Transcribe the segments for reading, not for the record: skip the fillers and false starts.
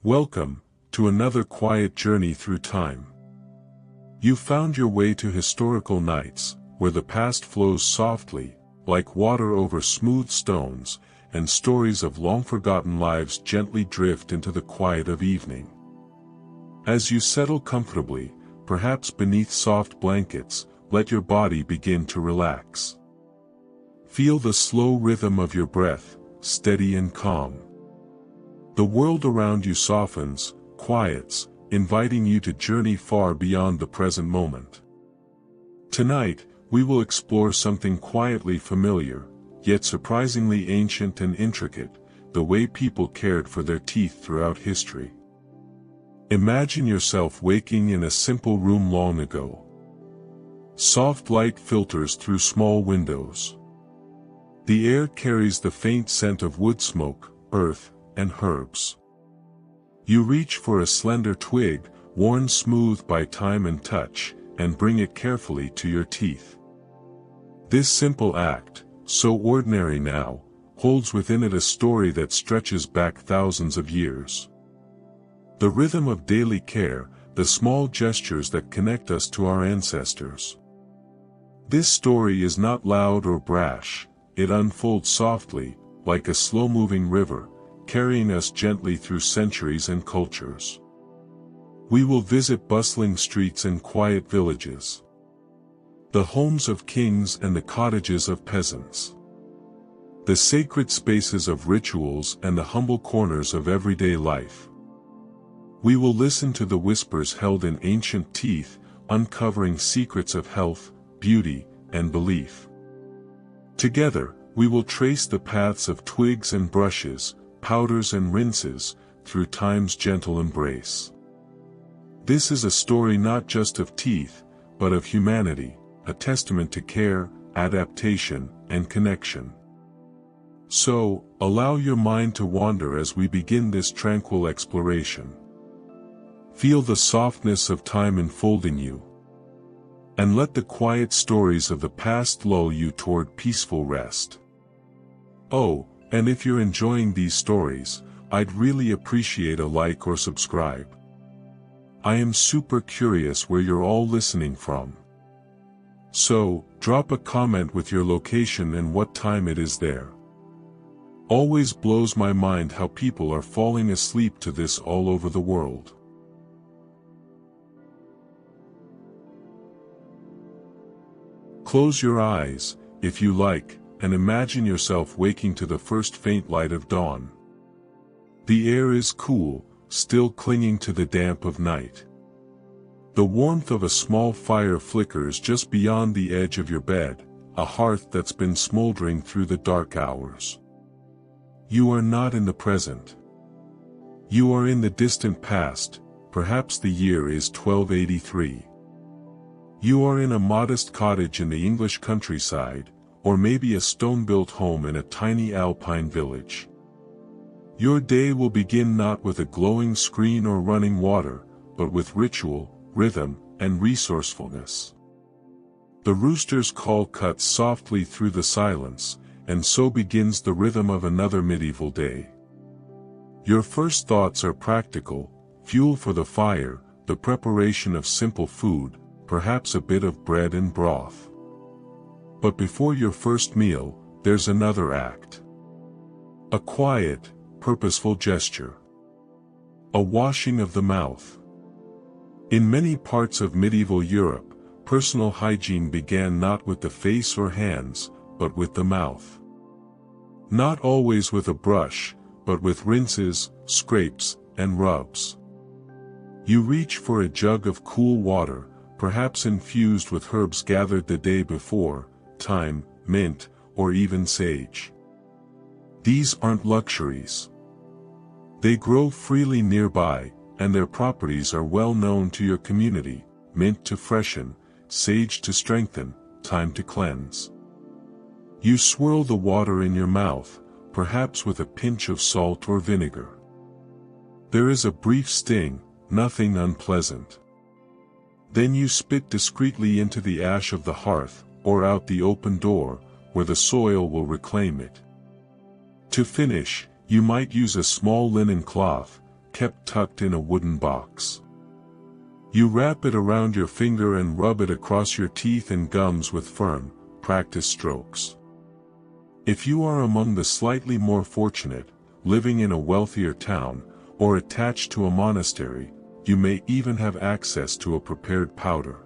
Welcome to another quiet journey through time. You found your way to historical nights, where the past flows softly, like water over smooth stones, and stories of long-forgotten lives gently drift into the quiet of evening. As you settle comfortably, perhaps beneath soft blankets, let your body begin to relax. Feel the slow rhythm of your breath, steady and calm. The world around you softens, quiets, inviting you to journey far beyond the present moment. Tonight, we will explore something quietly familiar, yet surprisingly ancient and intricate, the way people cared for their teeth throughout history. Imagine yourself waking in a simple room long ago. Soft light filters through small windows. The air carries the faint scent of wood smoke, earth, and herbs. You reach for a slender twig, worn smooth by time and touch, and bring it carefully to your teeth. This simple act, so ordinary now, holds within it a story that stretches back thousands of years. The rhythm of daily care, the small gestures that connect us to our ancestors. This story is not loud or brash, it unfolds softly, like a slow-moving river, carrying us gently through centuries and cultures. We will visit bustling streets and quiet villages, the homes of kings and the cottages of peasants, the sacred spaces of rituals and the humble corners of everyday life. We will listen to the whispers held in ancient teeth, uncovering secrets of health, beauty, and belief. Together, we will trace the paths of twigs and brushes, powders and rinses, through time's gentle embrace. This is a story not just of teeth, but of humanity, a testament to care, adaptation, and connection. So, allow your mind to wander as we begin this tranquil exploration. Feel the softness of time enfolding you, and let the quiet stories of the past lull you toward peaceful rest. Oh, and if you're enjoying these stories, I'd really appreciate a like or subscribe. I am super curious where you're all listening from. So, drop a comment with your location and what time it is there. Always blows my mind how people are falling asleep to this all over the world. Close your eyes, if you like, and imagine yourself waking to the first faint light of dawn. The air is cool, still clinging to the damp of night. The warmth of a small fire flickers just beyond the edge of your bed, a hearth that's been smoldering through the dark hours. You are not in the present. You are in the distant past, perhaps the year is 1283. You are in a modest cottage in the English countryside, or maybe a stone-built home in a tiny alpine village. Your day will begin not with a glowing screen or running water, but with ritual, rhythm, and resourcefulness. The rooster's call cuts softly through the silence, and so begins the rhythm of another medieval day. Your first thoughts are practical: fuel for the fire, the preparation of simple food, perhaps a bit of bread and broth. But before your first meal, there's another act. A quiet, purposeful gesture. A washing of the mouth. In many parts of medieval Europe, personal hygiene began not with the face or hands, but with the mouth. Not always with a brush, but with rinses, scrapes, and rubs. You reach for a jug of cool water, perhaps infused with herbs gathered the day before, thyme, mint, or even sage. These aren't luxuries. They grow freely nearby, and their properties are well known to your community: mint to freshen, sage to strengthen, thyme to cleanse. You swirl the water in your mouth, perhaps with a pinch of salt or vinegar. There is a brief sting, nothing unpleasant. Then you spit discreetly into the ash of the hearth, or out the open door, where the soil will reclaim it. To finish, you might use a small linen cloth, kept tucked in a wooden box. You wrap it around your finger and rub it across your teeth and gums with firm, practiced strokes. If you are among the slightly more fortunate, living in a wealthier town, or attached to a monastery, you may even have access to a prepared powder.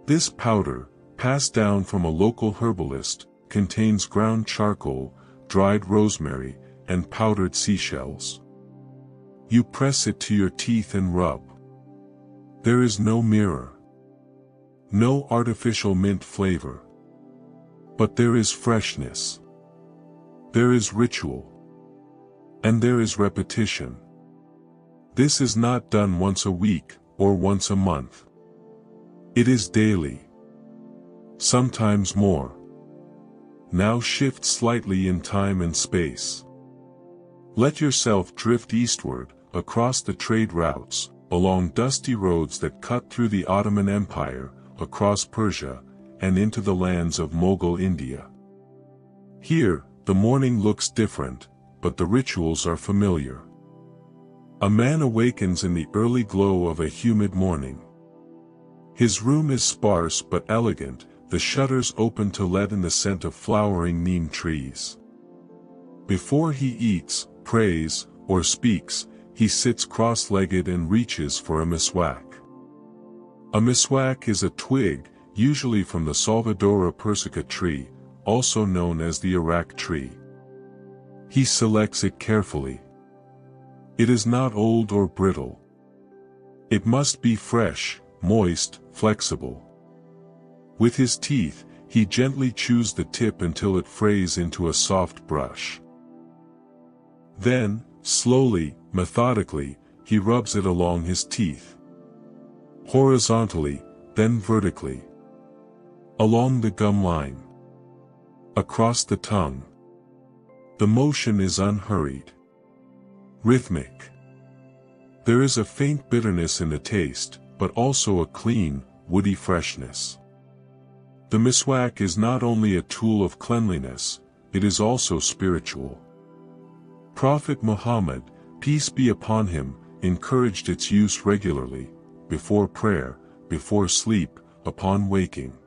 This powder, passed down from a local herbalist, contains ground charcoal, dried rosemary, and powdered seashells. You press it to your teeth and rub. There is no mirror, no artificial mint flavor. But there is freshness. There is ritual. And there is repetition. This is not done once a week, or once a month. It is daily. Sometimes more. Now shift slightly in time and space. Let yourself drift eastward, across the trade routes, along dusty roads that cut through the Ottoman Empire, across Persia, and into the lands of Mughal India. Here, the morning looks different, but the rituals are familiar. A man awakens in the early glow of a humid morning. His room is sparse but elegant, the shutters open to let in the scent of flowering neem trees. Before he eats, prays, or speaks, he sits cross-legged and reaches for a miswak. A miswak is a twig, usually from the Salvadora persica tree, also known as the Iraq tree. He selects it carefully. It is not old or brittle. It must be fresh, moist, flexible. With his teeth, he gently chews the tip until it frays into a soft brush. Then, slowly, methodically, he rubs it along his teeth. Horizontally, then vertically. Along the gum line. Across the tongue. The motion is unhurried. Rhythmic. There is a faint bitterness in the taste, but also a clean, woody freshness. The miswak is not only a tool of cleanliness, it is also spiritual. Prophet Muhammad, peace be upon him, encouraged its use regularly, before prayer, before sleep, upon waking.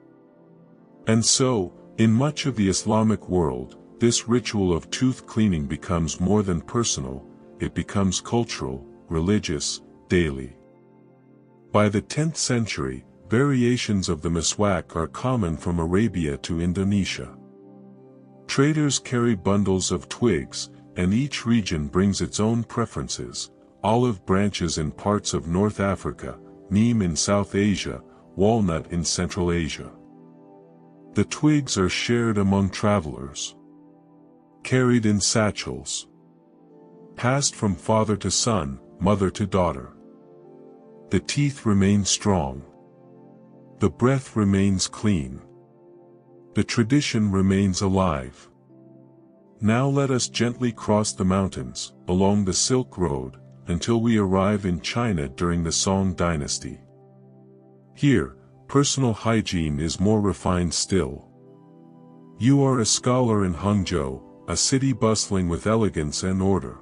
And so, in much of the Islamic world, this ritual of tooth cleaning becomes more than personal, it becomes cultural, religious, daily. By the 10th century, variations of the miswak are common from Arabia to Indonesia. Traders carry bundles of twigs, and each region brings its own preferences: olive branches in parts of North Africa, neem in South Asia, walnut in Central Asia. The twigs are shared among travelers. Carried in satchels. Passed from father to son, mother to daughter. The teeth remain strong. The breath remains clean. The tradition remains alive. Now let us gently cross the mountains, along the Silk Road, until we arrive in China during the Song dynasty. Here, personal hygiene is more refined still. You are a scholar in Hangzhou, a city bustling with elegance and order.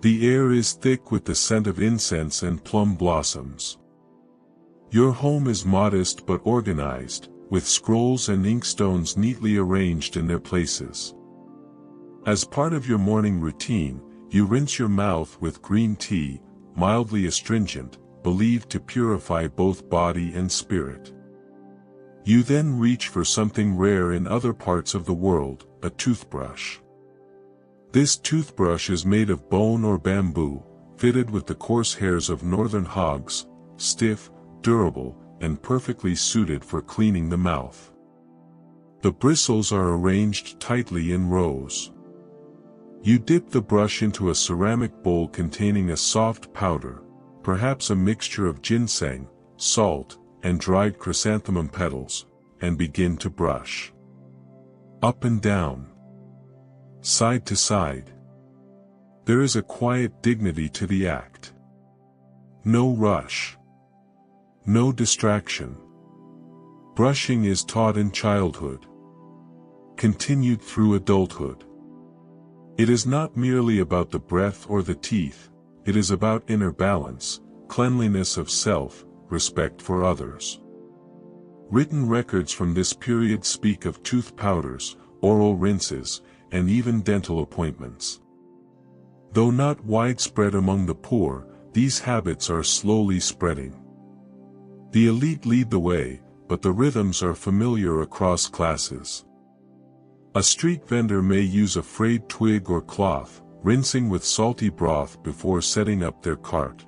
The air is thick with the scent of incense and plum blossoms. Your home is modest but organized, with scrolls and inkstones neatly arranged in their places. As part of your morning routine, you rinse your mouth with green tea, mildly astringent, believed to purify both body and spirit. You then reach for something rare in other parts of the world, a toothbrush. This toothbrush is made of bone or bamboo, fitted with the coarse hairs of northern hogs, stiff, durable, and perfectly suited for cleaning the mouth. The bristles are arranged tightly in rows. You dip the brush into a ceramic bowl containing a soft powder, perhaps a mixture of ginseng, salt, and dried chrysanthemum petals, and begin to brush. Up and down. Side to side. There is a quiet dignity to the act. No rush. No distraction. Brushing is taught in childhood. Continued through adulthood. It is not merely about the breath or the teeth, it is about inner balance, cleanliness of self, respect for others. Written records from this period speak of tooth powders, oral rinses, and even dental appointments. Though not widespread among the poor, these habits are slowly spreading. The elite lead the way, but the rhythms are familiar across classes. A street vendor may use a frayed twig or cloth, rinsing with salty broth before setting up their cart.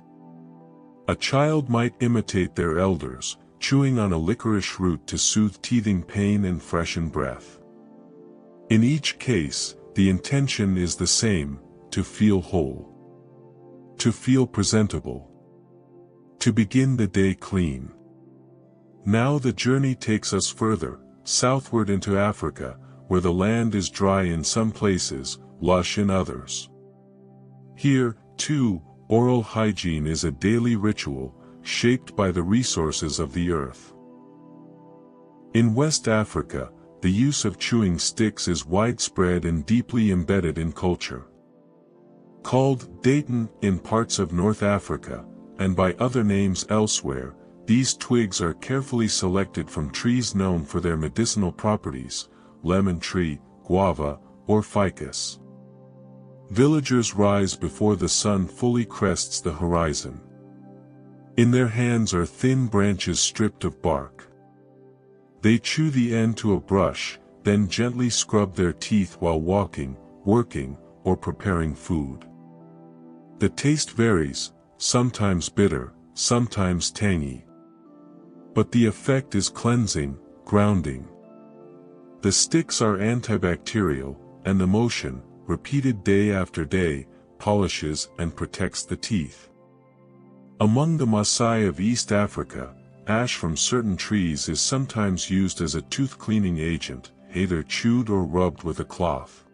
A child might imitate their elders, chewing on a licorice root to soothe teething pain and freshen breath. In each case, the intention is the same: to feel whole, to feel presentable, to begin the day clean. Now the journey takes us further, southward into Africa, where the land is dry in some places, lush in others. Here, too, oral hygiene is a daily ritual, shaped by the resources of the earth. In West Africa, the use of chewing sticks is widespread and deeply embedded in culture. Called Dayton in parts of North Africa, and by other names elsewhere, these twigs are carefully selected from trees known for their medicinal properties: lemon tree, guava, or ficus. Villagers rise before the sun fully crests the horizon. In their hands are thin branches stripped of bark. They chew the end to a brush, then gently scrub their teeth while walking, working, or preparing food. The taste varies, sometimes bitter, sometimes tangy. But the effect is cleansing, grounding. The sticks are antibacterial, and the motion, repeated day after day, polishes and protects the teeth. Among the Maasai of East Africa, ash from certain trees is sometimes used as a tooth-cleaning agent, either chewed or rubbed with a cloth.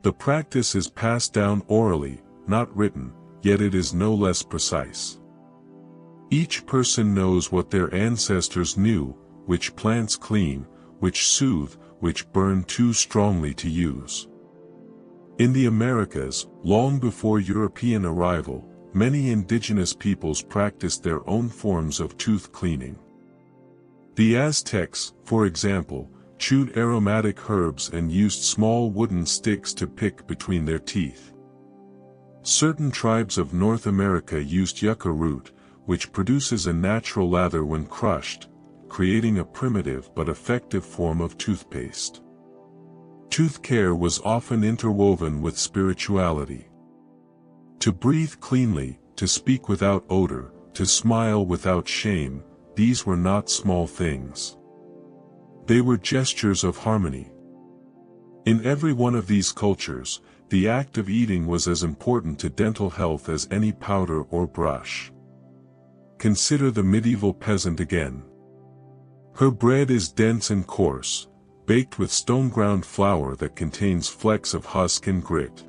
The practice is passed down orally, not written, yet it is no less precise. Each person knows what their ancestors knew: which plants clean, which soothe, which burn too strongly to use. In the Americas, long before European arrival, many indigenous peoples practiced their own forms of tooth cleaning. The Aztecs, for example, chewed aromatic herbs and used small wooden sticks to pick between their teeth. Certain tribes of North America used yucca root, which produces a natural lather when crushed, creating a primitive but effective form of toothpaste. Tooth care was often interwoven with spirituality. To breathe cleanly, to speak without odor, to smile without shame, these were not small things. They were gestures of harmony. In every one of these cultures, the act of eating was as important to dental health as any powder or brush. Consider the medieval peasant again. Her bread is dense and coarse, baked with stone-ground flour that contains flecks of husk and grit.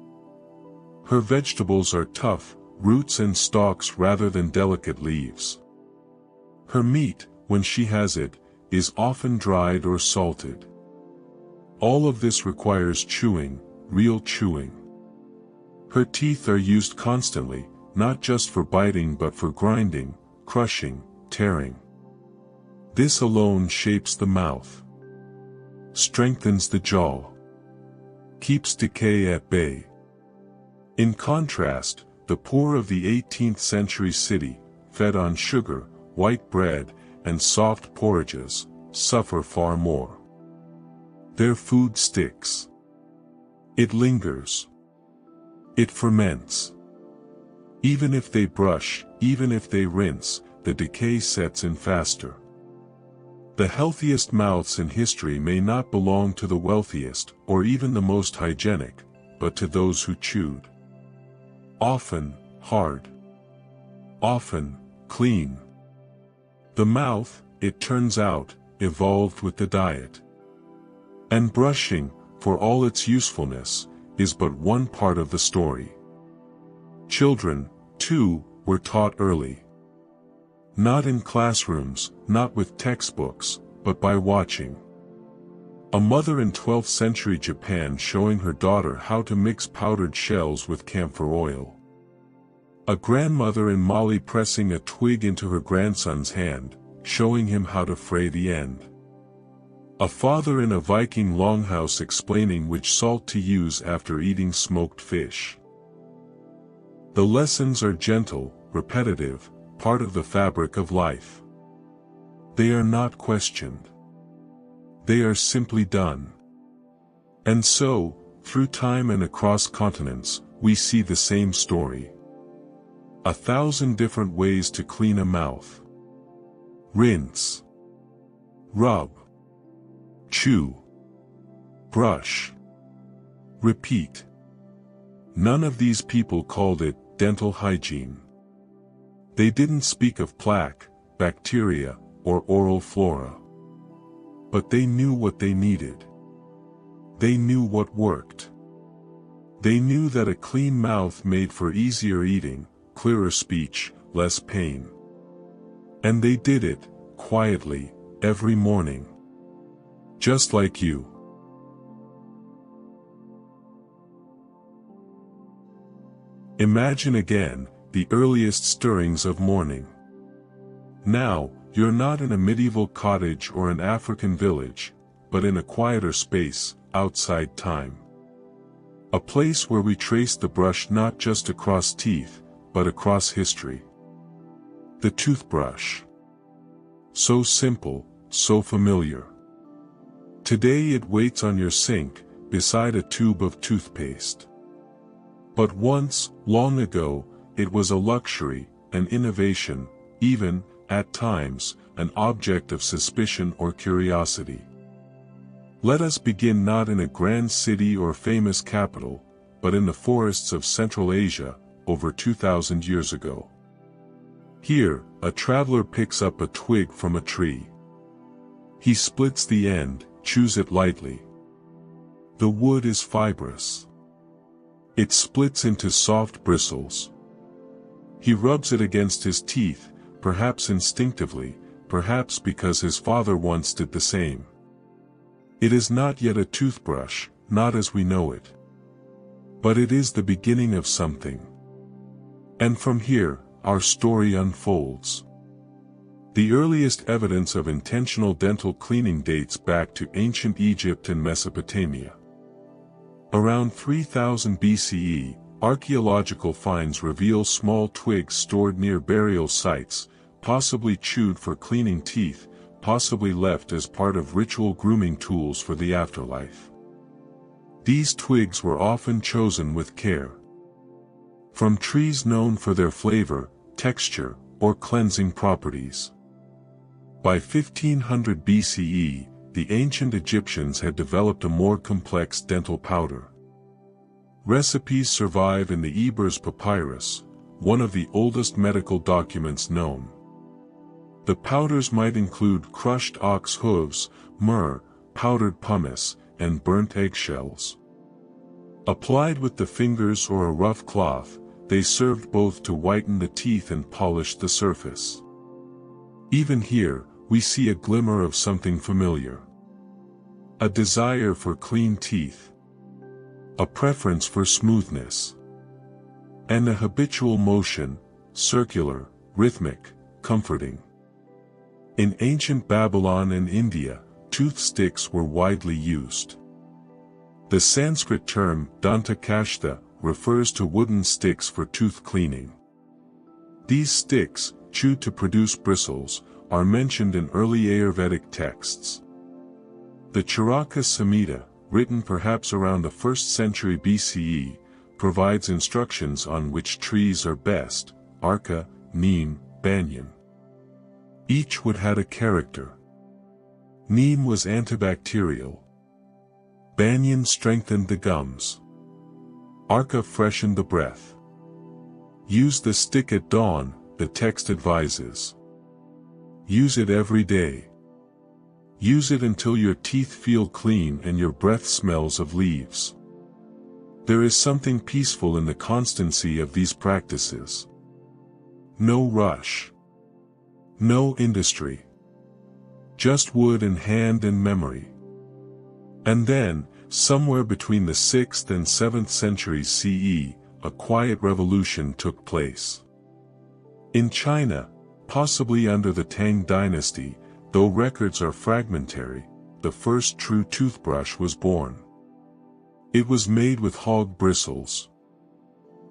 Her vegetables are tough, roots and stalks rather than delicate leaves. Her meat, when she has it, is often dried or salted. All of this requires chewing, real chewing. Her teeth are used constantly, not just for biting but for grinding, crushing, tearing. This alone shapes the mouth, strengthens the jaw, keeps decay at bay. In contrast, the poor of the 18th century city, fed on sugar, white bread, and soft porridges, suffer far more. Their food sticks. It lingers. It ferments. Even if they brush, even if they rinse, the decay sets in faster. The healthiest mouths in history may not belong to the wealthiest, or even the most hygienic, but to those who chewed. Often, hard. Often, clean. The mouth, it turns out, evolved with the diet. And brushing, for all its usefulness, is but one part of the story. Children, too, were taught early. Not in classrooms, not with textbooks, but by watching. A mother in 12th century Japan showing her daughter how to mix powdered shells with camphor oil. A grandmother in Mali pressing a twig into her grandson's hand, showing him how to fray the end. A father in a Viking longhouse explaining which salt to use after eating smoked fish. The lessons are gentle, repetitive, part of the fabric of life. They are not questioned. They are simply done. And so, through time and across continents, we see the same story. 1,000 different ways to clean a mouth. Rinse. Rub. Chew. Brush. Repeat. None of these people called it dental hygiene. They didn't speak of plaque, bacteria, or oral flora. But they knew what they needed. They knew what worked. They knew that a clean mouth made for easier eating, clearer speech, less pain. And they did it, quietly, every morning. Just like you. Imagine again, the earliest stirrings of morning. Now, you're not in a medieval cottage or an African village, but in a quieter space, outside time. A place where we trace the brush not just across teeth, but across history. The toothbrush. So simple, so familiar. Today it waits on your sink, beside a tube of toothpaste. But once, long ago, it was a luxury, an innovation, even, at times, an object of suspicion or curiosity. Let us begin not in a grand city or famous capital, but in the forests of Central Asia, over 2,000 years ago. Here, a traveler picks up a twig from a tree. He splits the end, chews it lightly. The wood is fibrous. It splits into soft bristles. He rubs it against his teeth, perhaps instinctively, perhaps because his father once did the same. It is not yet a toothbrush, not as we know it. But it is the beginning of something. And from here, our story unfolds. The earliest evidence of intentional dental cleaning dates back to ancient Egypt and Mesopotamia. Around 3000 BCE, archaeological finds reveal small twigs stored near burial sites, possibly chewed for cleaning teeth, possibly left as part of ritual grooming tools for the afterlife. These twigs were often chosen with care. From trees known for their flavor, texture, or cleansing properties. By 1500 BCE, the ancient Egyptians had developed a more complex dental powder. Recipes survive in the Ebers Papyrus, one of the oldest medical documents known. The powders might include crushed ox hooves, myrrh, powdered pumice, and burnt eggshells. Applied with the fingers or a rough cloth, they served both to whiten the teeth and polish the surface. Even here, we see a glimmer of something familiar. A desire for clean teeth. A preference for smoothness. And a habitual motion, circular, rhythmic, comforting. In ancient Babylon and India, tooth sticks were widely used. The Sanskrit term danta kashta refers to wooden sticks for tooth cleaning. These sticks, chewed to produce bristles, are mentioned in early Ayurvedic texts. The Charaka Samhita, written perhaps around the 1st century BCE, provides instructions on which trees are best: arka, neem, banyan. Each wood had a character. Neem was antibacterial. Banyan strengthened the gums. Arka freshened the breath. Use the stick at dawn, the text advises. Use it every day. Use it until your teeth feel clean and your breath smells of leaves. There is something peaceful in the constancy of these practices. No rush. No industry. Just wood and hand and memory. And then, somewhere between the 6th and 7th centuries CE, a quiet revolution took place. In China, possibly under the Tang dynasty, though records are fragmentary, the first true toothbrush was born. It was made with hog bristles.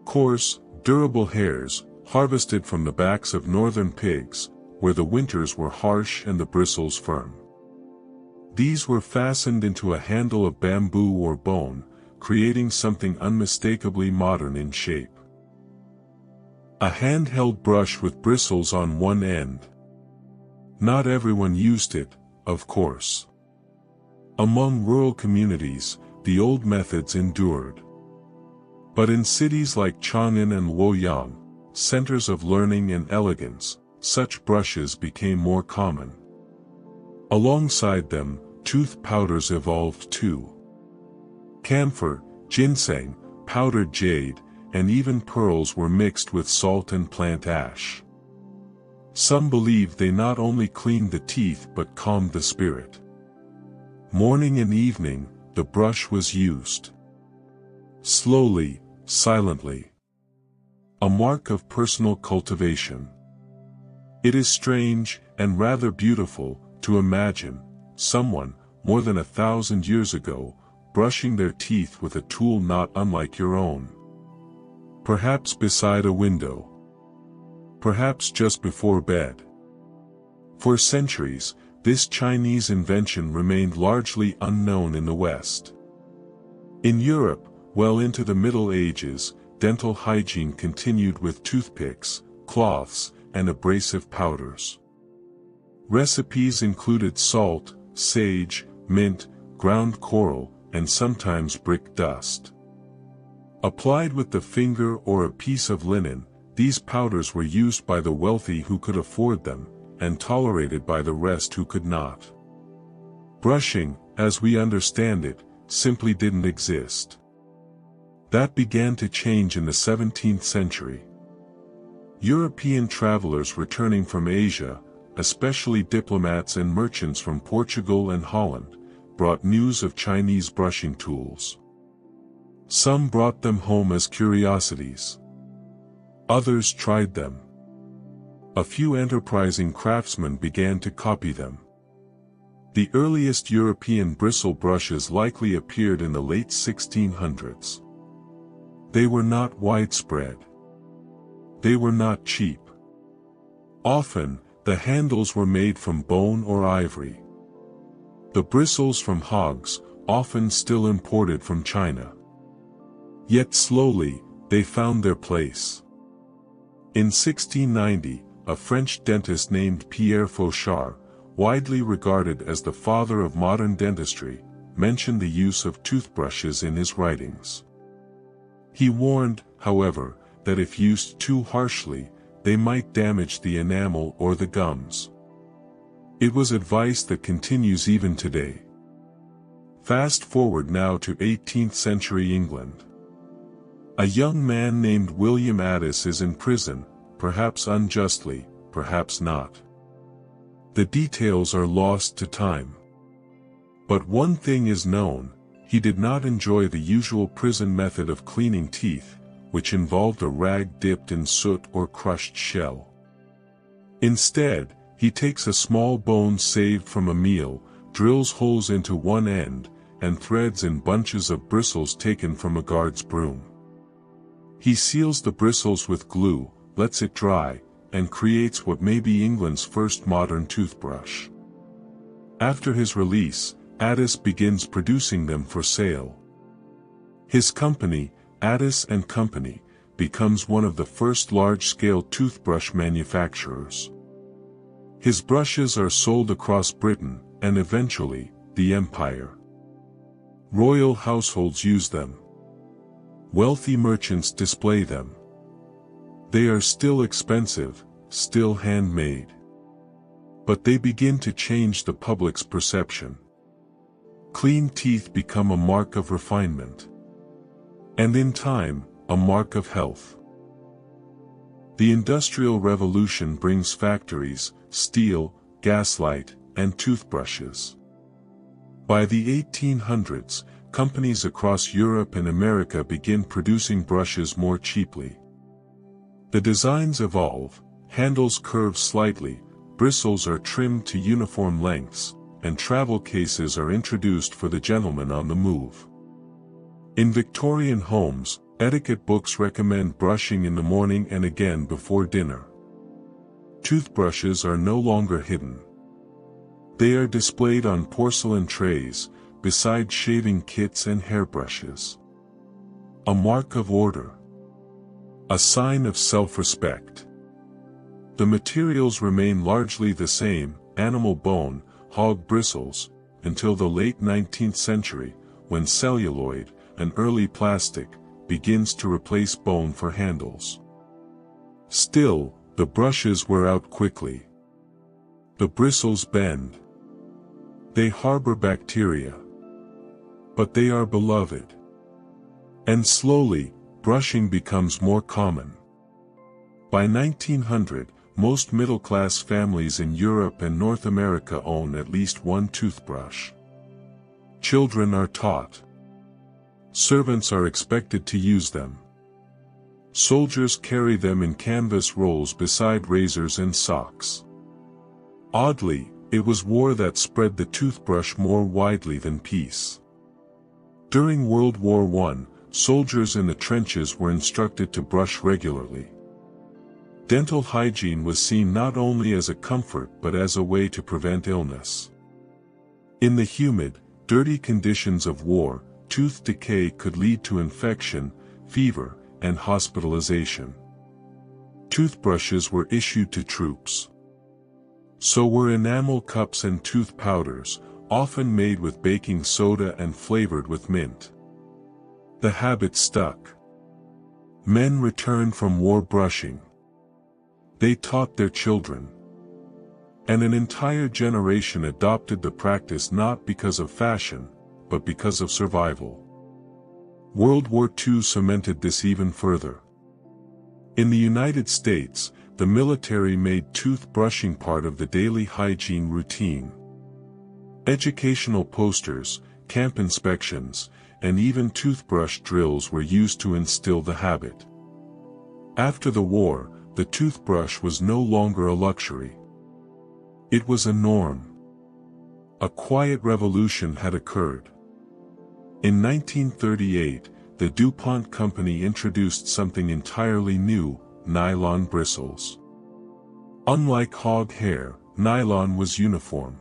Coarse, durable hairs, harvested from the backs of northern pigs, where the winters were harsh and the bristles firm. These were fastened into a handle of bamboo or bone, creating something unmistakably modern in shape. A handheld brush with bristles on one end. Not everyone used it, of course. Among rural communities, the old methods endured. But in cities like Chang'an and Luoyang, centers of learning and elegance, such brushes became more common. Alongside them, tooth powders evolved too. Camphor, ginseng, powdered jade, and even pearls were mixed with salt and plant ash. Some believed they not only cleaned the teeth but calmed the spirit. Morning and evening, the brush was used. Slowly, silently. A mark of personal cultivation. It is strange, and rather beautiful, to imagine someone, more than 1,000 years ago, brushing their teeth with a tool not unlike your own. Perhaps beside a window. Perhaps just before bed. For centuries, this Chinese invention remained largely unknown in the West. In Europe, well into the Middle Ages, dental hygiene continued with toothpicks, cloths, and abrasive powders. Recipes included salt, sage, mint, ground coral, and sometimes brick dust. Applied with the finger or a piece of linen, these powders were used by the wealthy who could afford them, and tolerated by the rest who could not. Brushing, as we understand it, simply didn't exist. That began to change in the 17th century. European travelers returning from Asia, especially diplomats and merchants from Portugal and Holland, brought news of Chinese brushing tools. Some brought them home as curiosities. Others tried them. A few enterprising craftsmen began to copy them. The earliest European bristle brushes likely appeared in the late 1600s. They were not widespread. They were not cheap. Often, the handles were made from bone or ivory. The bristles from hogs, often still imported from China. Yet slowly, they found their place. In 1690, a French dentist named Pierre Fauchard, widely regarded as the father of modern dentistry, mentioned the use of toothbrushes in his writings. He warned, however, that if used too harshly, they might damage the enamel or the gums. It was advice that continues even today. Fast forward now to 18th century England. A young man named William Addis is in prison, perhaps unjustly, perhaps not. The details are lost to time. But one thing is known: he did not enjoy the usual prison method of cleaning teeth, which involved a rag dipped in soot or crushed shell. Instead, he takes a small bone saved from a meal, drills holes into one end, and threads in bunches of bristles taken from a guard's broom. He seals the bristles with glue, lets it dry, and creates what may be England's first modern toothbrush. After his release, Addis begins producing them for sale. His company, Addis & Company, becomes one of the first large-scale toothbrush manufacturers. His brushes are sold across Britain, and eventually, the Empire. Royal households use them. Wealthy merchants display them. They are still expensive, still handmade. But they begin to change the public's perception. Clean teeth become a mark of refinement. And in time, a mark of health. The Industrial Revolution brings factories, steel, gaslight, and toothbrushes. By the 1800s, companies across Europe and America begin producing brushes more cheaply. The designs evolve, Handles curve slightly, bristles are trimmed to uniform lengths, and travel cases are introduced for the gentleman on the move. In Victorian homes, etiquette books recommend brushing in the morning and again before dinner. Toothbrushes are no longer hidden. They are displayed on porcelain trays, beside shaving kits and hairbrushes. A mark of order. A sign of self-respect. The materials remain largely the same, animal bone, hog bristles, until the late 19th century, when celluloid, an early plastic, begins to replace bone for handles. Still, the brushes wear out quickly. The bristles bend. They harbor bacteria. But they are beloved. And slowly, brushing becomes more common. By 1900, most middle-class families in Europe and North America own at least one toothbrush. Children are taught. Servants are expected to use them. Soldiers carry them in canvas rolls beside razors and socks. Oddly, it was war that spread the toothbrush more widely than peace. During World War I, soldiers in the trenches were instructed to brush regularly. Dental hygiene was seen not only as a comfort but as a way to prevent illness. In the humid, dirty conditions of war, tooth decay could lead to infection, fever, and hospitalization. Toothbrushes were issued to troops. So were enamel cups and tooth powders, often made with baking soda and flavored with mint. The habit stuck. Men returned from war brushing. They taught their children. And an entire generation adopted the practice not because of fashion, but because of survival. World War II cemented this even further. In the United States, the military made tooth-brushing part of the daily hygiene routine. Educational posters, camp inspections, and even toothbrush drills were used to instill the habit. After the war, the toothbrush was no longer a luxury. It was a norm. A quiet revolution had occurred. In 1938, the DuPont company introduced something entirely new: nylon bristles. Unlike hog hair, nylon was uniform.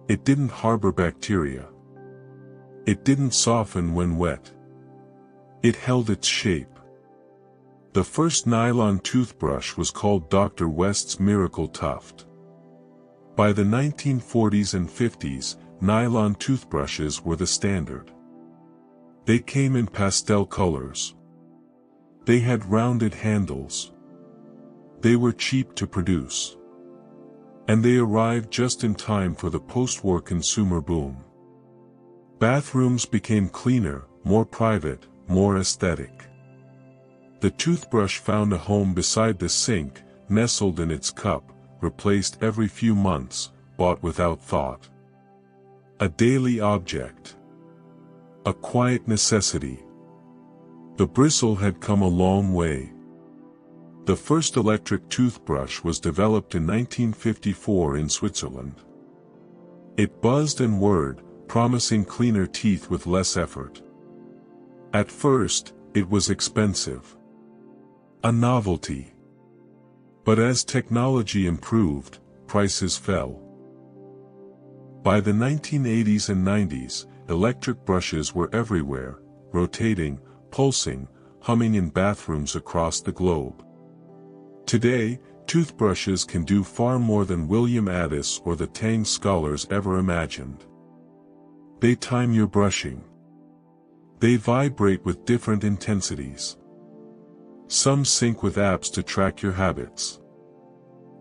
It didn't harbor bacteria. It didn't soften when wet. It held its shape. The first nylon toothbrush was called Dr. West's Miracle Tuft. By the 1940s and 50s, nylon toothbrushes were the standard. They came in pastel colors. They had rounded handles. They were cheap to produce. And they arrived just in time for the post-war consumer boom. Bathrooms became cleaner, more private, more aesthetic. The toothbrush found a home beside the sink, nestled in its cup, replaced every few months, bought without thought. A daily object. A quiet necessity. The bristle had come a long way. The first electric toothbrush was developed in 1954 in Switzerland. It buzzed and whirred, promising cleaner teeth with less effort. At first, it was expensive. A novelty. But as technology improved, prices fell. By the 1980s and 90s, electric brushes were everywhere, rotating, pulsing, humming in bathrooms across the globe. Today, toothbrushes can do far more than William Addis or the Tang scholars ever imagined. They time your brushing. They vibrate with different intensities. Some sync with apps to track your habits.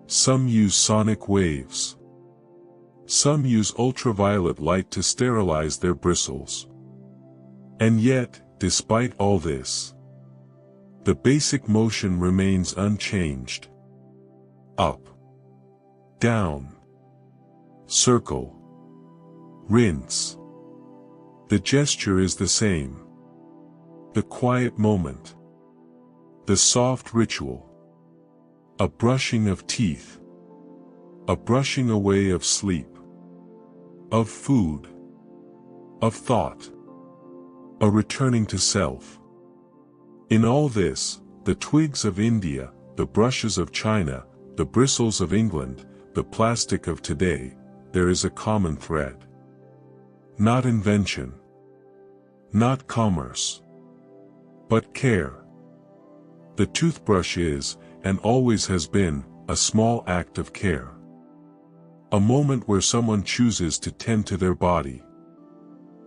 Some use sonic waves. Some use ultraviolet light to sterilize their bristles. And yet, despite all this, the basic motion remains unchanged. Up. Down. Circle. Rinse. The gesture is the same. The quiet moment. The soft ritual. A brushing of teeth. A brushing away of sleep. Of food. Of thought. A returning to self. In all this, the twigs of India, the brushes of China, the bristles of England, the plastic of today, there is a common thread. Not invention. Not commerce. But care. The toothbrush is, and always has been, a small act of care. A moment where someone chooses to tend to their body.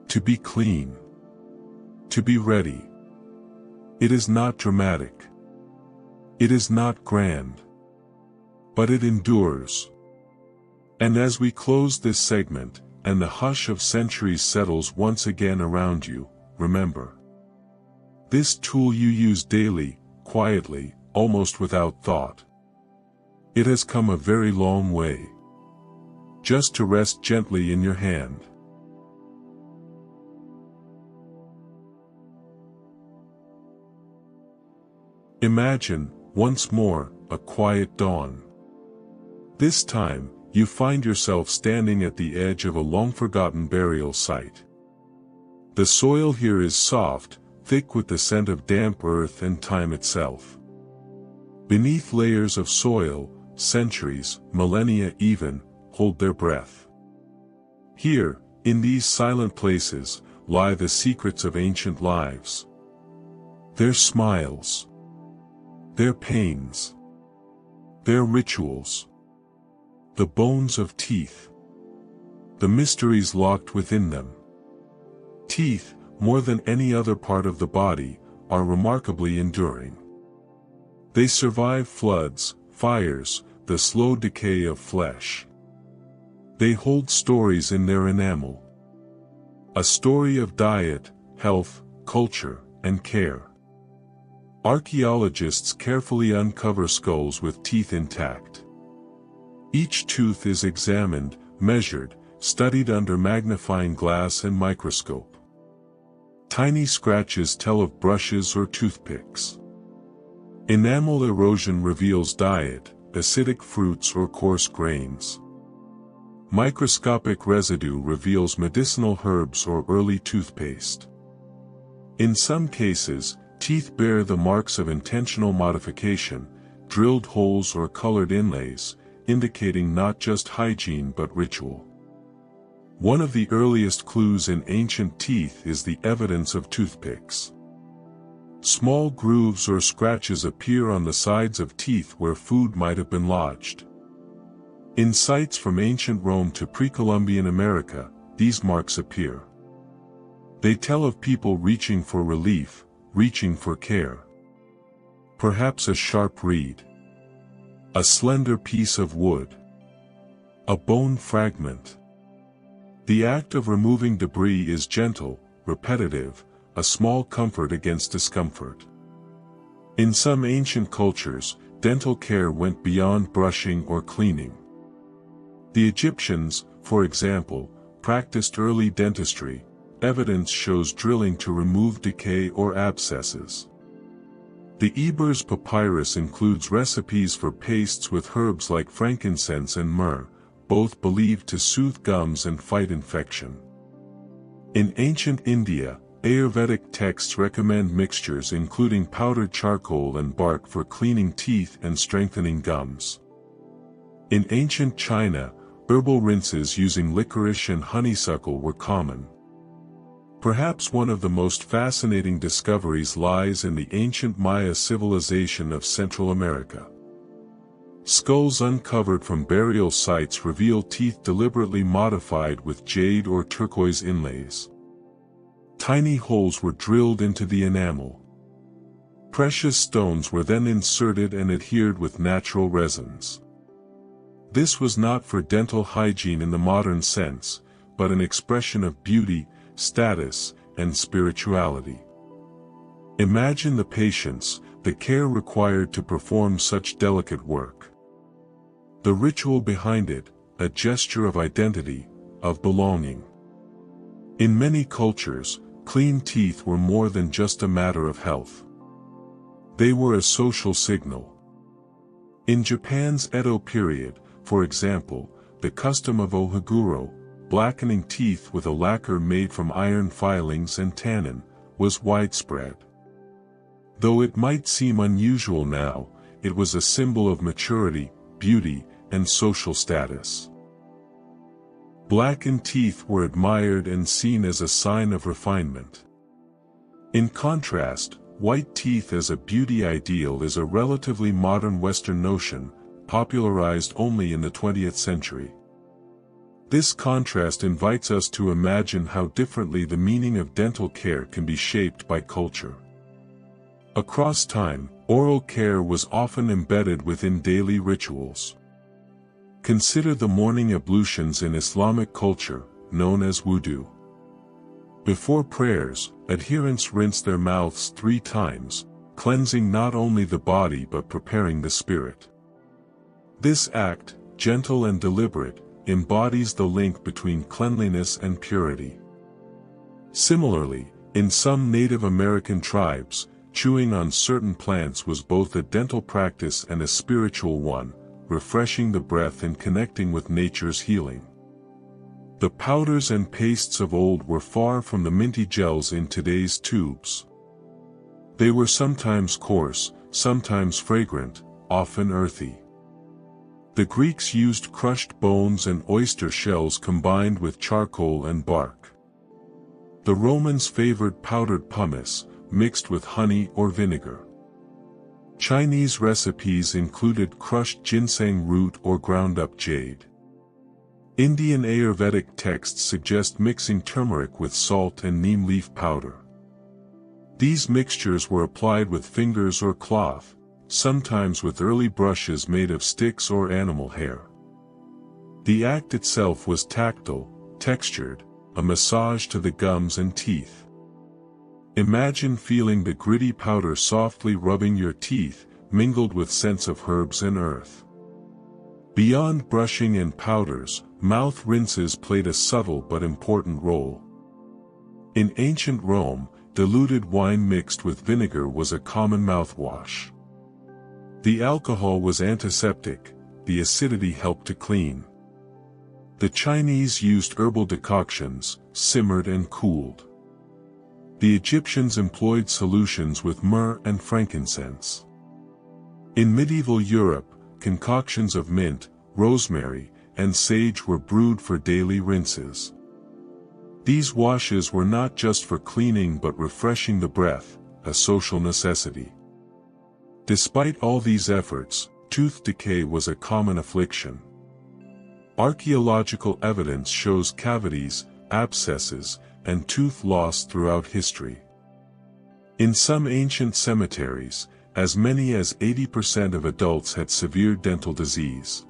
To be clean. To be ready. It is not dramatic. It is not grand. But it endures. And as we close this segment, and the hush of centuries settles once again around you, remember. This tool you use daily, quietly, almost without thought. It has come a very long way. Just to rest gently in your hand. Imagine, once more, a quiet dawn. This time, you find yourself standing at the edge of a long-forgotten burial site. The soil here is soft, thick with the scent of damp earth and time itself. Beneath layers of soil, centuries, millennia even, hold their breath. Here, in these silent places, lie the secrets of ancient lives. Their smiles. Their pains. Their rituals. The bones of teeth. The mysteries locked within them. Teeth, more than any other part of the body, are remarkably enduring. They survive floods, fires, the slow decay of flesh. They hold stories in their enamel. A story of diet, health, culture, and care. Archaeologists carefully uncover skulls with teeth intact. Each tooth is examined, measured, studied under magnifying glass and microscope. Tiny scratches tell of brushes or toothpicks. Enamel erosion reveals diet, acidic fruits or coarse grains. Microscopic residue reveals medicinal herbs or early toothpaste. In some cases, teeth bear the marks of intentional modification, drilled holes or colored inlays, indicating not just hygiene but ritual. One of the earliest clues in ancient teeth is the evidence of toothpicks. Small grooves or scratches appear on the sides of teeth where food might have been lodged. In sites from ancient Rome to pre-Columbian America, these marks appear. They tell of people reaching for relief, reaching for care. Perhaps a sharp reed. A slender piece of wood. A bone fragment. The act of removing debris is gentle, repetitive, a small comfort against discomfort. In some ancient cultures, dental care went beyond brushing or cleaning. The Egyptians, for example, practiced early dentistry. Evidence shows drilling to remove decay or abscesses. The Ebers papyrus includes recipes for pastes with herbs like frankincense and myrrh, both believed to soothe gums and fight infection. In ancient India, Ayurvedic texts recommend mixtures including powdered charcoal and bark for cleaning teeth and strengthening gums. In ancient China, herbal rinses using licorice and honeysuckle were common. Perhaps one of the most fascinating discoveries lies in the ancient Maya civilization of Central America. Skulls uncovered from burial sites reveal teeth deliberately modified with jade or turquoise inlays. Tiny holes were drilled into the enamel. Precious stones were then inserted and adhered with natural resins. This was not for dental hygiene in the modern sense, but an expression of beauty, status, and spirituality. Imagine the patience, the care required to perform such delicate work. The ritual behind it, a gesture of identity, of belonging. In many cultures, clean teeth were more than just a matter of health. They were a social signal. In Japan's Edo period, for example, the custom of ohaguro, blackening teeth with a lacquer made from iron filings and tannin, was widespread. Though it might seem unusual now, it was a symbol of maturity, beauty, and social status. Blackened teeth were admired and seen as a sign of refinement. In contrast, white teeth as a beauty ideal is a relatively modern Western notion, popularized only in the 20th century. This contrast invites us to imagine how differently the meaning of dental care can be shaped by culture. Across time, oral care was often embedded within daily rituals. Consider the morning ablutions in Islamic culture, known as wudu. Before prayers, adherents rinse their mouths 3 times, cleansing not only the body but preparing the spirit. This act, gentle and deliberate, embodies the link between cleanliness and purity. Similarly, in some Native American tribes, chewing on certain plants was both a dental practice and a spiritual one, refreshing the breath and connecting with nature's healing. The powders and pastes of old were far from the minty gels in today's tubes. They were sometimes coarse, sometimes fragrant, often earthy. The Greeks used crushed bones and oyster shells combined with charcoal and bark. The Romans favored powdered pumice, mixed with honey or vinegar. Chinese recipes included crushed ginseng root or ground-up jade. Indian Ayurvedic texts suggest mixing turmeric with salt and neem leaf powder. These mixtures were applied with fingers or cloth, sometimes with early brushes made of sticks or animal hair. The act itself was tactile, textured, a massage to the gums and teeth. Imagine feeling the gritty powder softly rubbing your teeth, mingled with scents of herbs and earth. Beyond brushing and powders, mouth rinses played a subtle but important role. In ancient Rome, diluted wine mixed with vinegar was a common mouthwash. The alcohol was antiseptic, the acidity helped to clean. The Chinese used herbal decoctions, simmered and cooled. The Egyptians employed solutions with myrrh and frankincense. In medieval Europe, concoctions of mint, rosemary, and sage were brewed for daily rinses. These washes were not just for cleaning but refreshing the breath, a social necessity. Despite all these efforts, tooth decay was a common affliction. Archaeological evidence shows cavities, abscesses, and tooth loss throughout history. In some ancient cemeteries, as many as 80% of adults had severe dental disease.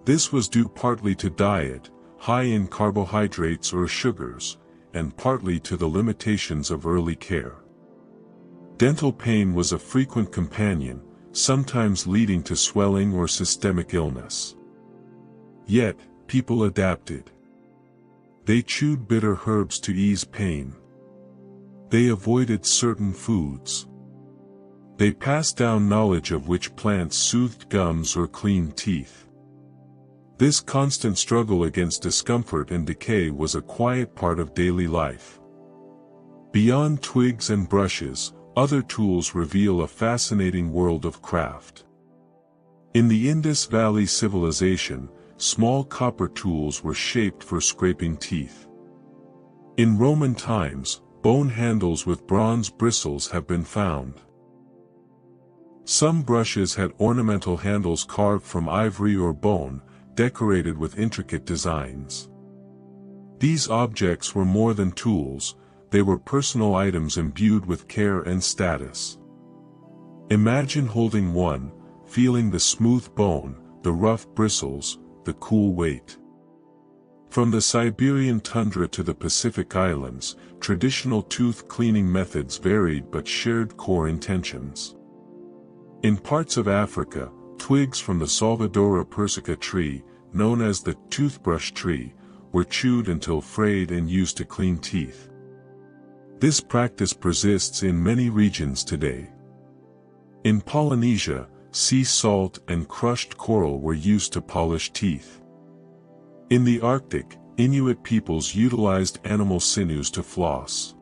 This was due partly to diet, high in carbohydrates or sugars, and partly to the limitations of early care. Dental pain was a frequent companion, sometimes leading to swelling or systemic illness. Yet, people adapted. They chewed bitter herbs to ease pain. They avoided certain foods. They passed down knowledge of which plants soothed gums or cleaned teeth. This constant struggle against discomfort and decay was a quiet part of daily life. Beyond twigs and brushes, other tools reveal a fascinating world of craft. In the Indus Valley Civilization, small copper tools were shaped for scraping teeth. In Roman times, bone handles with bronze bristles have been found. Some brushes had ornamental handles carved from ivory or bone, decorated with intricate designs. These objects were more than tools, they were personal items imbued with care and status. Imagine holding one, feeling the smooth bone, the rough bristles, the cool weight. From the Siberian tundra to the Pacific Islands, traditional tooth cleaning methods varied but shared core intentions. In parts of Africa, twigs from the Salvadora persica tree, known as the toothbrush tree, were chewed until frayed and used to clean teeth. This practice persists in many regions today. In Polynesia, sea salt and crushed coral were used to polish teeth. In the Arctic, Inuit peoples utilized animal sinews to floss.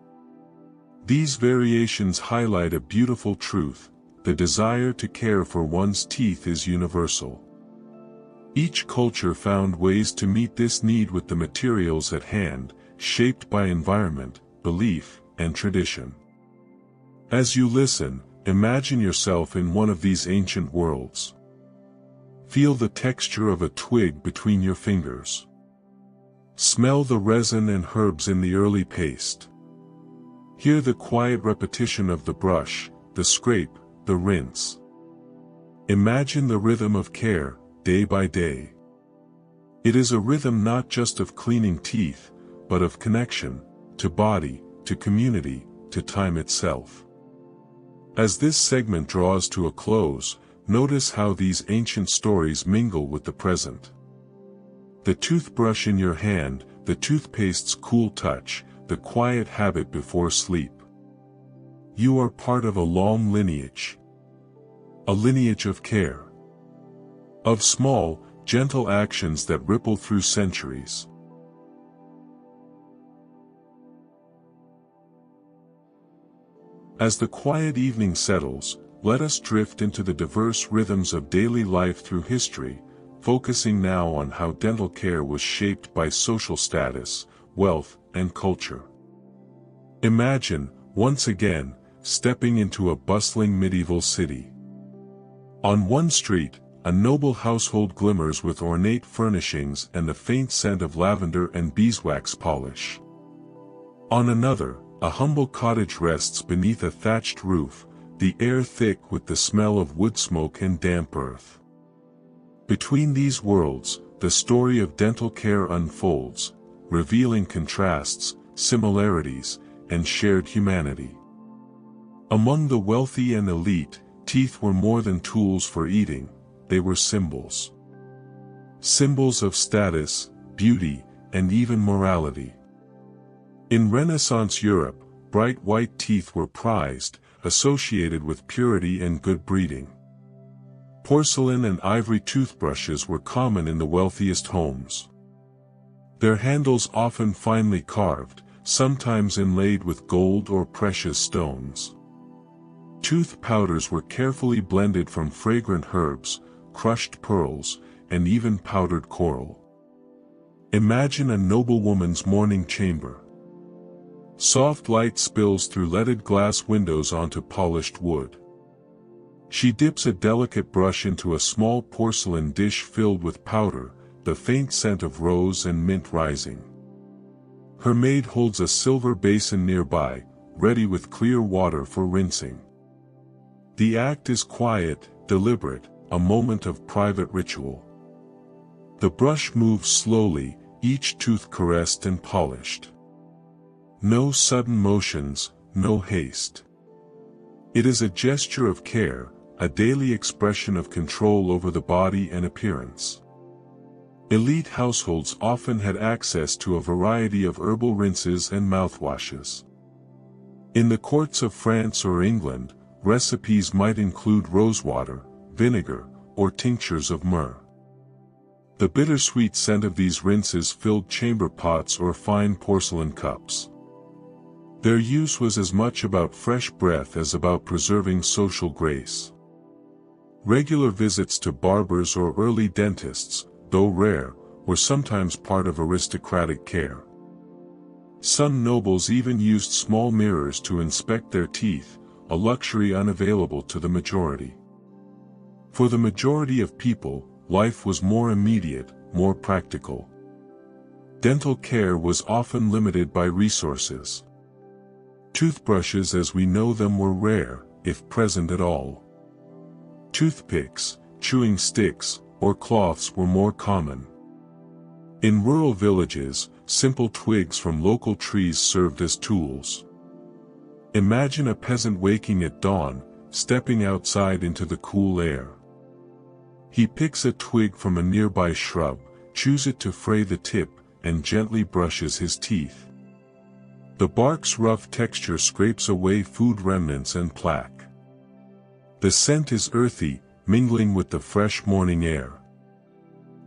These variations highlight a beautiful truth: the desire to care for one's teeth is universal. Each culture found ways to meet this need with the materials at hand, shaped by environment, belief, and tradition. As you listen, imagine yourself in one of these ancient worlds. Feel the texture of a twig between your fingers. Smell the resin and herbs in the early paste. Hear the quiet repetition of the brush, the scrape, the rinse. Imagine the rhythm of care, day by day. It is a rhythm not just of cleaning teeth, but of connection, to body, to community, to time itself. As this segment draws to a close, notice how these ancient stories mingle with the present. The toothbrush in your hand, the toothpaste's cool touch, the quiet habit before sleep. You are part of a long lineage. A lineage of care. Of small, gentle actions that ripple through centuries. As the quiet evening settles, let us drift into the diverse rhythms of daily life through history, focusing now on how dental care was shaped by social status, wealth, and culture. Imagine, once again, stepping into a bustling medieval city. On one street, a noble household glimmers with ornate furnishings and the faint scent of lavender and beeswax polish. On another, a humble cottage rests beneath a thatched roof, the air thick with the smell of wood smoke and damp earth. Between these worlds, the story of dental care unfolds, revealing contrasts, similarities, and shared humanity. Among the wealthy and elite, teeth were more than tools for eating, they were symbols. Symbols of status, beauty, and even morality. In Renaissance Europe, bright white teeth were prized, associated with purity and good breeding. Porcelain and ivory toothbrushes were common in the wealthiest homes. Their handles often finely carved, sometimes inlaid with gold or precious stones. Tooth powders were carefully blended from fragrant herbs, crushed pearls, and even powdered coral. Imagine a noblewoman's morning chamber. Soft light spills through leaded glass windows onto polished wood. She dips a delicate brush into a small porcelain dish filled with powder, the faint scent of rose and mint rising. Her maid holds a silver basin nearby, ready with clear water for rinsing. The act is quiet, deliberate, a moment of private ritual. The brush moves slowly, each tooth caressed and polished. No sudden motions, no haste. It is a gesture of care, a daily expression of control over the body and appearance. Elite households often had access to a variety of herbal rinses and mouthwashes. In the courts of France or England, recipes might include rosewater, vinegar, or tinctures of myrrh. The bittersweet scent of these rinses filled chamber pots or fine porcelain cups. Their use was as much about fresh breath as about preserving social grace. Regular visits to barbers or early dentists, though rare, were sometimes part of aristocratic care. Some nobles even used small mirrors to inspect their teeth, a luxury unavailable to the majority. For the majority of people, life was more immediate, more practical. Dental care was often limited by resources. Toothbrushes as we know them were rare, if present at all. Toothpicks, chewing sticks, or cloths were more common. In rural villages, simple twigs from local trees served as tools. Imagine a peasant waking at dawn, stepping outside into the cool air. He picks a twig from a nearby shrub, chews it to fray the tip, and gently brushes his teeth. The bark's rough texture scrapes away food remnants and plaque. The scent is earthy, mingling with the fresh morning air.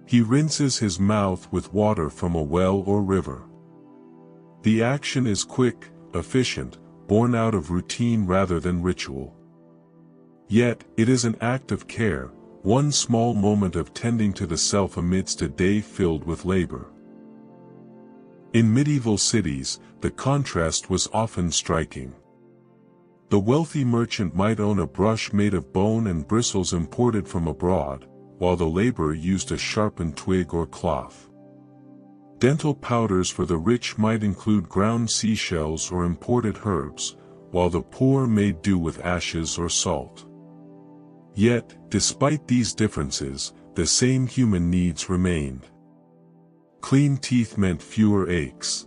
He rinses his mouth with water from a well or river. The action is quick, efficient, born out of routine rather than ritual. Yet, it is an act of care, one small moment of tending to the self amidst a day filled with labor. In medieval cities, the contrast was often striking. The wealthy merchant might own a brush made of bone and bristles imported from abroad, while the laborer used a sharpened twig or cloth. Dental powders for the rich might include ground seashells or imported herbs, while the poor made do with ashes or salt. Yet, despite these differences, the same human needs remained. Clean teeth meant fewer aches.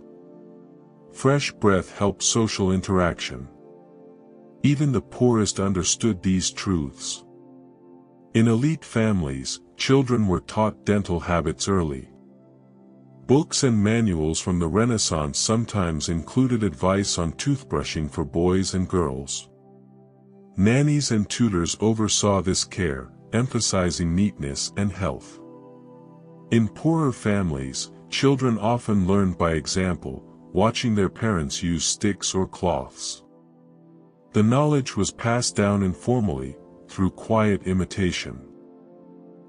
Fresh breath helped social interaction. Even the poorest understood these truths. In elite families, children were taught dental habits early. Books and manuals from the Renaissance sometimes included advice on toothbrushing for boys and girls. Nannies and tutors oversaw this care, emphasizing neatness and health. In poorer families, children often learned by example, watching their parents use sticks or cloths. The knowledge was passed down informally, through quiet imitation.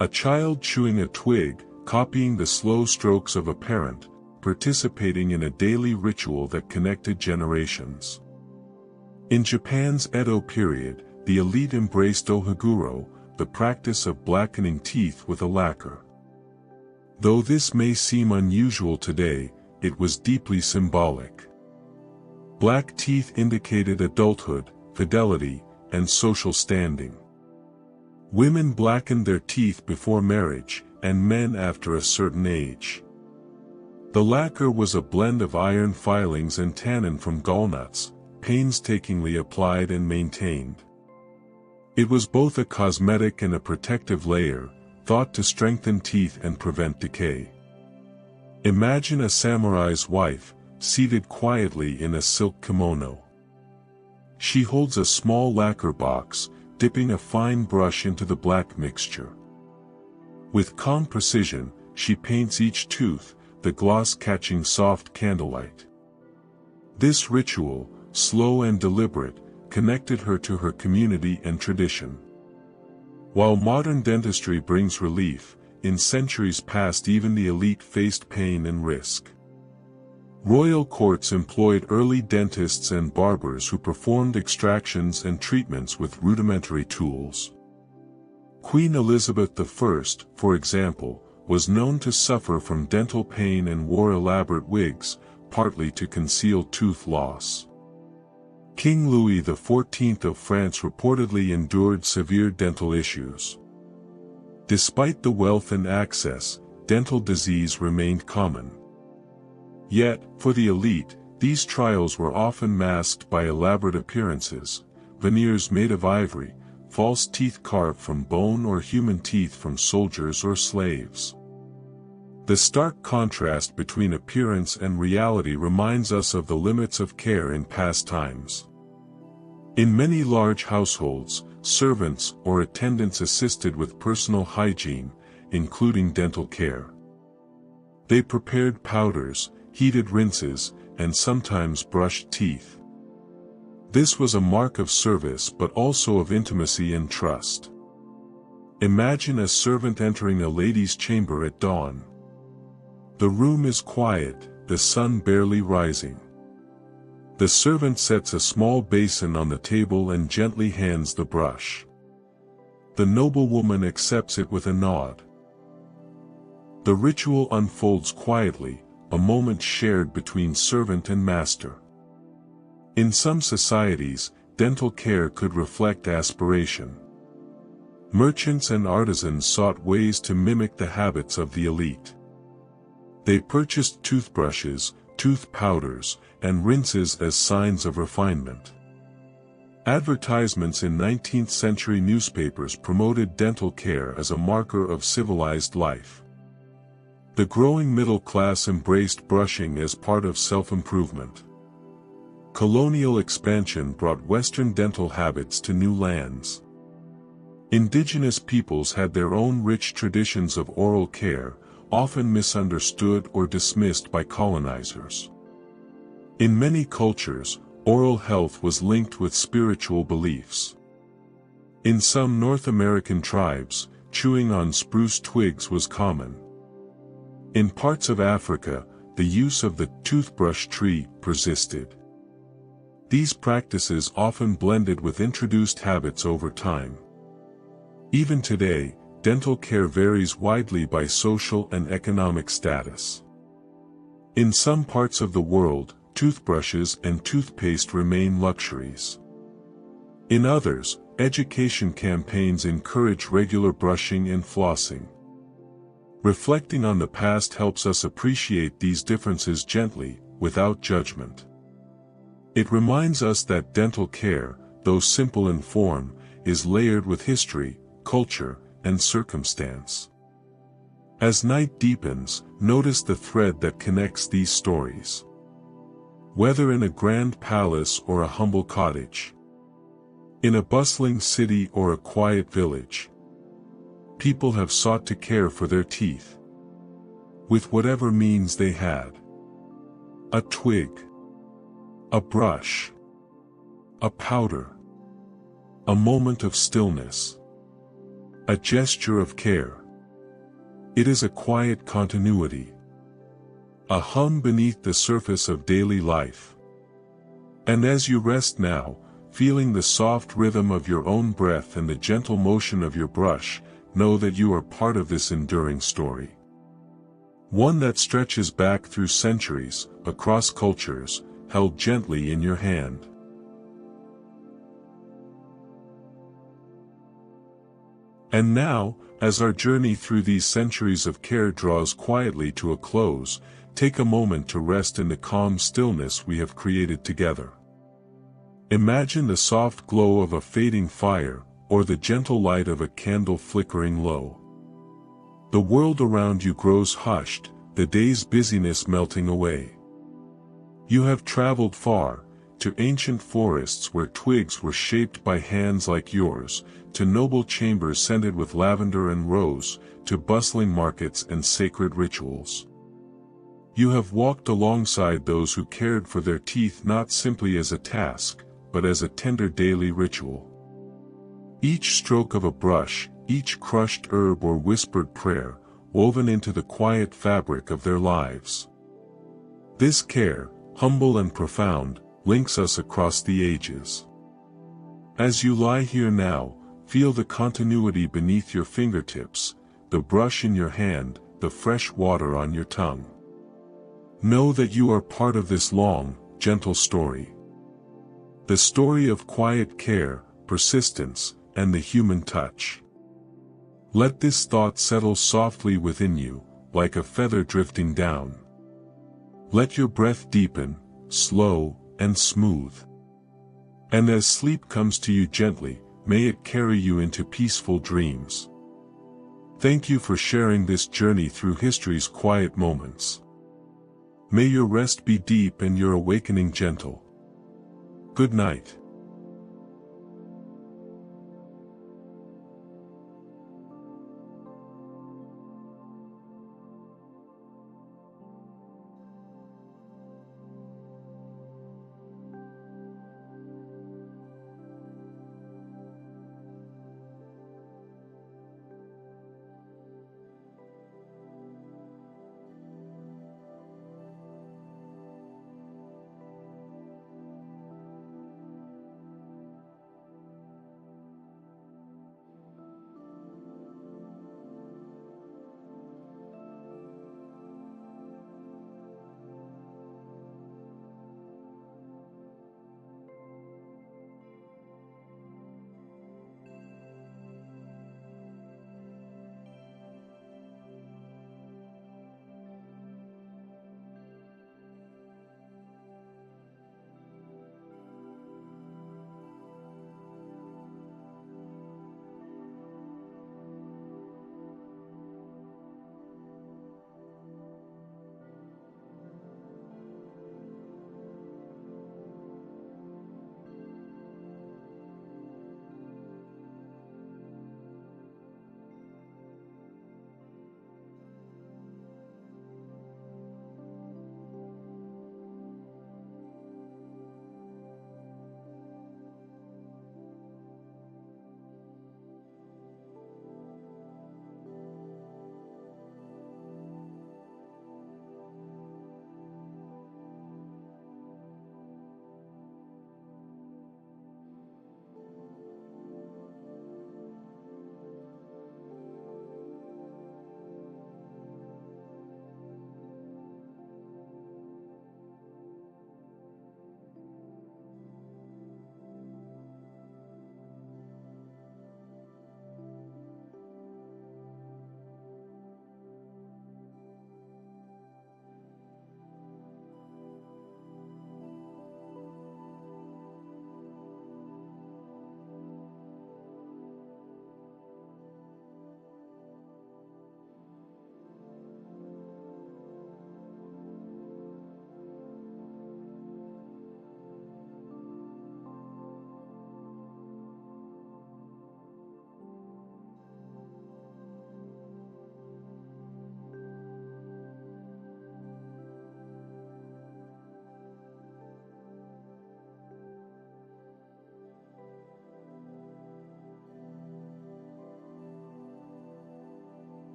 A child chewing a twig, copying the slow strokes of a parent, participating in a daily ritual that connected generations. In Japan's Edo period, the elite embraced ohaguro, the practice of blackening teeth with a lacquer. Though this may seem unusual today, it was deeply symbolic. Black teeth indicated adulthood, fidelity, and social standing. Women blackened their teeth before marriage, and men after a certain age. The lacquer was a blend of iron filings and tannin from gallnuts, painstakingly applied and maintained. It was both a cosmetic and a protective layer, thought to strengthen teeth and prevent decay. Imagine a samurai's wife, seated quietly in a silk kimono. She holds a small lacquer box, dipping a fine brush into the black mixture. With calm precision, she paints each tooth, the gloss catching soft candlelight. This ritual, slow and deliberate, connected her to her community and tradition. While modern dentistry brings relief, in centuries past even the elite faced pain and risk. Royal courts employed early dentists and barbers who performed extractions and treatments with rudimentary tools. Queen Elizabeth I, for example, was known to suffer from dental pain and wore elaborate wigs, partly to conceal tooth loss. King Louis XIV of France reportedly endured severe dental issues. Despite the wealth and access, dental disease remained common. Yet, for the elite, these trials were often masked by elaborate appearances, veneers made of ivory, false teeth carved from bone or human teeth from soldiers or slaves. The stark contrast between appearance and reality reminds us of the limits of care in past times. In many large households, servants or attendants assisted with personal hygiene, including dental care. They prepared powders, heated rinses, and sometimes brushed teeth. This was a mark of service but also of intimacy and trust. Imagine a servant entering a lady's chamber at dawn. The room is quiet, the sun barely rising. The servant sets a small basin on the table and gently hands the brush. The noblewoman accepts it with a nod. The ritual unfolds quietly, a moment shared between servant and master. In some societies, dental care could reflect aspiration. Merchants and artisans sought ways to mimic the habits of the elite. They purchased toothbrushes, tooth powders, and rinses as signs of refinement. Advertisements in 19th-century newspapers promoted dental care as a marker of civilized life. The growing middle class embraced brushing as part of self-improvement. Colonial expansion brought Western dental habits to new lands. Indigenous peoples had their own rich traditions of oral care, often misunderstood or dismissed by colonizers. In many cultures, oral health was linked with spiritual beliefs. In some North American tribes, chewing on spruce twigs was common. In parts of Africa, the use of the toothbrush tree persisted. These practices often blended with introduced habits over time. Even today, dental care varies widely by social and economic status. In some parts of the world, toothbrushes and toothpaste remain luxuries. In others, education campaigns encourage regular brushing and flossing. Reflecting on the past helps us appreciate these differences gently, without judgment. It reminds us that dental care, though simple in form, is layered with history, culture, and circumstance. As night deepens, notice the thread that connects these stories. Whether in a grand palace or a humble cottage, in a bustling city or a quiet village, people have sought to care for their teeth, with whatever means they had. A twig, a brush, a powder, a moment of stillness, a gesture of care. It is a quiet continuity, a hum beneath the surface of daily life. And as you rest now, feeling the soft rhythm of your own breath and the gentle motion of your brush, know that you are part of this enduring story. One that stretches back through centuries, across cultures, held gently in your hand. And now, as our journey through these centuries of care draws quietly to a close, take a moment to rest in the calm stillness we have created together. Imagine the soft glow of a fading fire, or the gentle light of a candle flickering low. The world around you grows hushed, the day's busyness melting away. You have traveled far, to ancient forests where twigs were shaped by hands like yours, to noble chambers scented with lavender and rose, to bustling markets and sacred rituals. You have walked alongside those who cared for their teeth not simply as a task, but as a tender daily ritual. Each stroke of a brush, each crushed herb or whispered prayer, woven into the quiet fabric of their lives. This care, humble and profound, links us across the ages. As you lie here now, feel the continuity beneath your fingertips, the brush in your hand, the fresh water on your tongue. Know that you are part of this long, gentle story. The story of quiet care, persistence, and the human touch. Let this thought settle softly within you, like a feather drifting down. Let your breath deepen, slow and smooth. And as sleep comes to you gently, may it carry you into peaceful dreams. Thank you for sharing this journey through history's quiet moments. May your rest be deep and your awakening gentle. Good night.